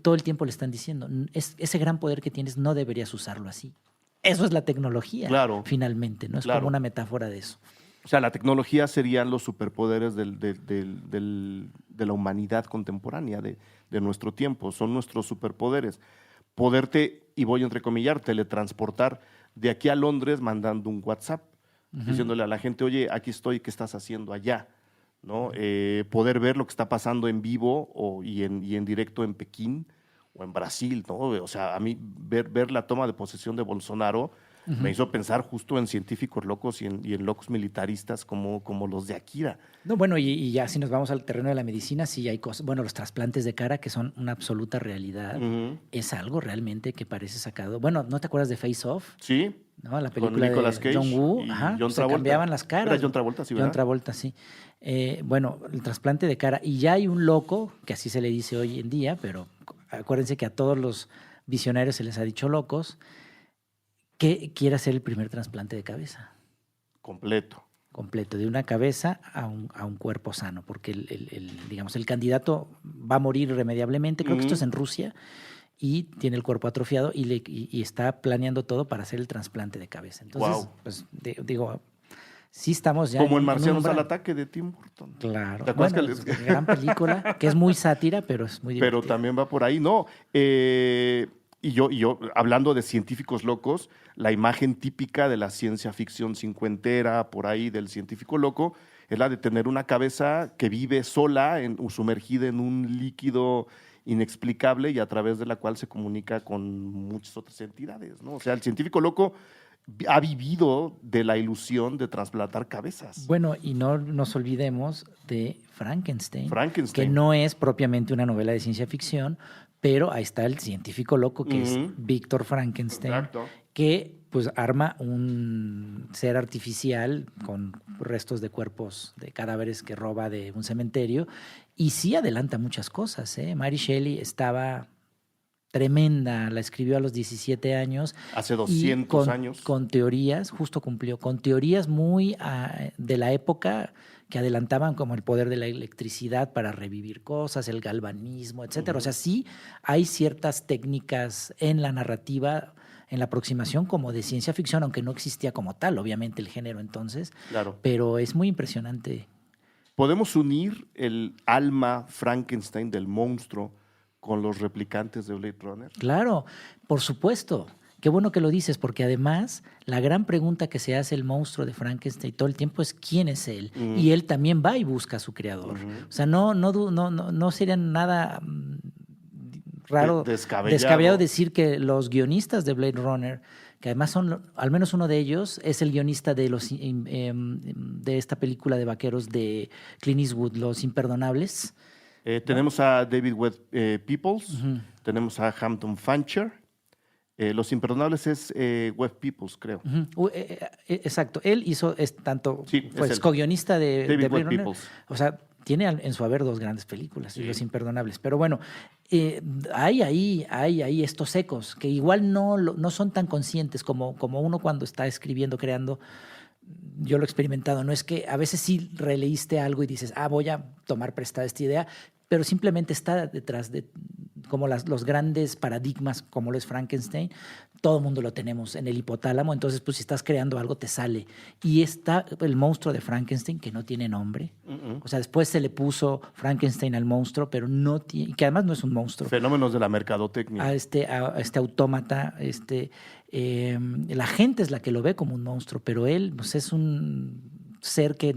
todo el tiempo le están diciendo, ese gran poder que tienes no deberías usarlo así. Eso es la tecnología, claro, finalmente, ¿no? Es claro. como una metáfora de eso. O sea, la tecnología serían los superpoderes de la humanidad contemporánea, de nuestro tiempo. Son nuestros superpoderes. Poderte, y voy a entrecomillar, teletransportar de aquí a Londres mandando un WhatsApp, diciéndole a la gente, oye, aquí estoy, ¿qué estás haciendo allá? ¿No? Poder ver lo que está pasando en vivo y en directo en Pekín o en Brasil, ¿no? O sea, a mí ver la toma de posesión de Bolsonaro me hizo pensar justo en científicos locos y en locos militaristas como los de Akira. No, bueno, y ya si nos vamos al terreno de la medicina, sí hay cosas, bueno, los trasplantes de cara que son una absoluta realidad. Es algo realmente que parece sacado. Bueno, ¿no te acuerdas de Face Off? Sí. ¿No? La película con Nicolas de Cage John Woo, y ajá, John se Travolta. cambiaban las caras. Era John Travolta, sí, ¿verdad? John Travolta, sí. Bueno, el trasplante de cara. Y ya hay un loco, que así se le dice hoy en día, pero acuérdense que a todos los visionarios se les ha dicho locos, que quiere hacer el primer trasplante de cabeza. Completo, De una cabeza a un cuerpo sano, porque digamos, el candidato va a morir irremediablemente, creo que esto es en Rusia, y tiene el cuerpo atrofiado y está planeando todo para hacer el trasplante de cabeza. Entonces, pues, digo, sí estamos ya... Como en Marcianos al ataque de Tim Burton. Claro. ¿Te acuerdas Bueno, es una gran película, que es muy sátira, pero es muy divertida. Pero también va por ahí, ¿no? Y yo, hablando de científicos locos, la imagen típica de la ciencia ficción cincuentera, por ahí, del científico loco, es la de tener una cabeza que vive sola, sumergida en un líquido inexplicable y a través de la cual se comunica con muchas otras entidades, ¿no? O sea, el científico loco ha vivido de la ilusión de trasplantar cabezas. Bueno, y no nos olvidemos de Frankenstein, Frankenstein. que no es propiamente una novela de ciencia ficción, pero ahí está el científico loco que es Víctor Frankenstein, Exacto. que pues arma un ser artificial con restos de cuerpos de cadáveres que roba de un cementerio y sí adelanta muchas cosas, ¿eh? Mary Shelley estaba tremenda, la escribió a los 17 años. Hace 200 años. Con teorías, justo cumplió, con teorías muy de la época que adelantaban como el poder de la electricidad para revivir cosas, el galvanismo, etcétera. O sea, sí hay ciertas técnicas en la narrativa, en la aproximación como de ciencia ficción, aunque no existía como tal, obviamente, el género entonces. Claro. Pero es muy impresionante. ¿Podemos unir el alma Frankenstein del monstruo con los replicantes de Blade Runner? Claro, por supuesto. Qué bueno que lo dices, porque además la gran pregunta que se hace el monstruo de Frankenstein todo el tiempo es ¿quién es él? Y él también va y busca a su creador. O sea, no sería nada raro, descabellado decir que los guionistas de Blade Runner, que además son, al menos uno de ellos, es el guionista de de esta película de vaqueros de Clint Eastwood, Los Imperdonables. Tenemos a David Webb Peoples, tenemos a Hampton Fancher. Los Imperdonables es Webb Peoples, creo. Exacto. Él hizo fue co-guionista de David Blade Webb Runner. Peoples. O sea, tiene en su haber dos grandes películas, sí. Los Imperdonables. Pero bueno, hay ahí estos ecos que igual no son tan conscientes como uno cuando está escribiendo, creando. Yo lo he experimentado. No es que a veces sí releíste algo y dices, voy a tomar prestada esta idea, pero simplemente está detrás de como los grandes paradigmas, como lo es Frankenstein, todo el mundo lo tenemos en el hipotálamo, entonces pues si estás creando algo te sale. Y está el monstruo de Frankenstein, que no tiene nombre. O sea, después se le puso Frankenstein al monstruo, pero no tiene, que además no es un monstruo. Fenómenos de la mercadotecnia. A este autómata, la gente es la que lo ve como un monstruo, pero él pues, es un ser que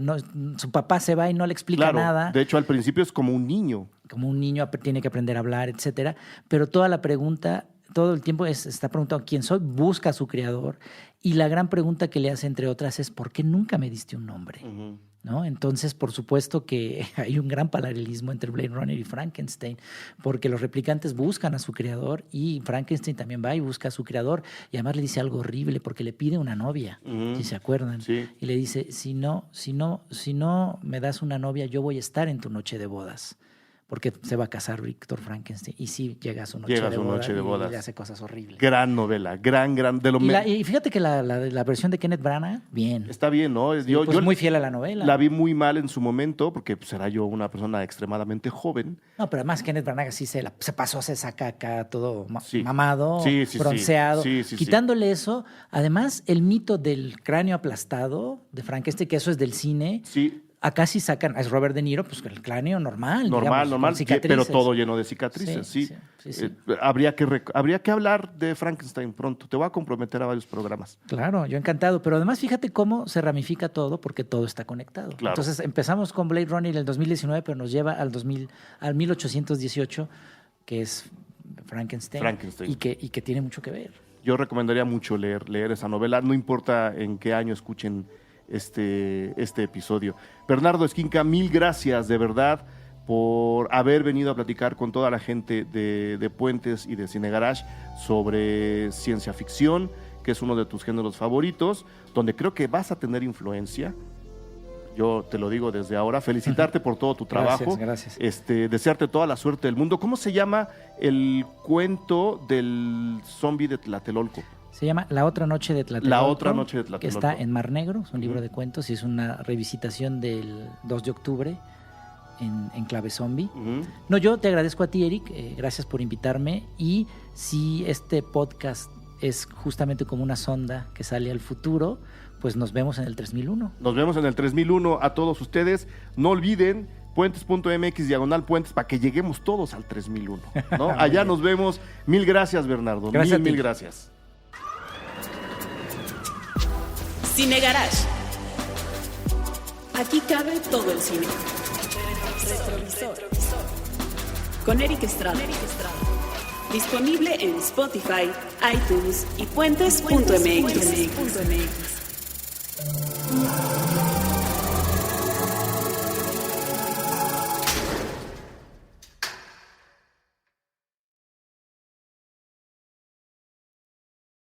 su papá se va y no le explica nada. De hecho, al principio es como un niño. Como un niño tiene que aprender a hablar, etcétera. Pero toda la pregunta, todo el tiempo está preguntando quién soy, busca a su creador. Y la gran pregunta que le hace, entre otras, es ¿por qué nunca me diste un nombre? ¿No? Entonces, por supuesto que hay un gran paralelismo entre Blade Runner y Frankenstein, porque los replicantes buscan a su creador y Frankenstein también va y busca a su creador y además le dice algo horrible porque le pide una novia, si se acuerdan. Sí. Y le dice, si no me das una novia, yo voy a estar en tu noche de bodas. Porque se va a casar Víctor Frankenstein y sí llega a su noche de bodas y le hace cosas horribles. Gran novela, gran de lo y fíjate que la versión de Kenneth Branagh, bien. Está bien, ¿no? Sí, yo muy fiel a la novela. La vi muy mal en su momento porque pues, era yo una persona extremadamente joven. No, pero además Kenneth Branagh sí se pasó, se saca acá todo mamado, bronceado. Sí. Quitándole eso, además el mito del cráneo aplastado de Frankenstein, que eso es del cine. Sí. Acá sí sacan, es Robert De Niro, pues el cráneo normal, pero todo lleno de cicatrices, sí. Habría que hablar de Frankenstein pronto. Te voy a comprometer a varios programas. Claro, yo encantado. Pero además fíjate cómo se ramifica todo, porque todo está conectado. Claro. Entonces empezamos con Blade Runner en el 2019, pero nos lleva al 1818, que es Frankenstein. Y que tiene mucho que ver. Yo recomendaría mucho leer esa novela, no importa en qué año escuchen este episodio. Bernardo Esquinca, mil gracias de verdad por haber venido a platicar con toda la gente de Puentes y de Cine Garage sobre ciencia ficción, que es uno de tus géneros favoritos, donde creo que vas a tener influencia. Yo te lo digo desde ahora. Felicitarte por todo tu trabajo. Gracias. Desearte toda la suerte del mundo. ¿Cómo se llama el cuento del zombie de Tlatelolco? Se llama La otra noche de Tlatelolco. La otra noche de Tlatelolco. Que está en Mar Negro, es un libro de cuentos y es una revisitación del 2 de octubre en clave zombie. No, yo te agradezco a ti, Eric, gracias por invitarme, y si este podcast es justamente como una sonda que sale al futuro, pues nos vemos en el 3001. Nos vemos en el 3001 a todos ustedes. No olviden puentes.mx/puentes para que lleguemos todos al 3001, ¿no? Allá nos vemos. Mil gracias, Bernardo. Mil gracias. Cine Garage. Aquí cabe todo el cine. Retrovisor. Con Eric Estrada. Disponible en Spotify, iTunes y puentes.mx.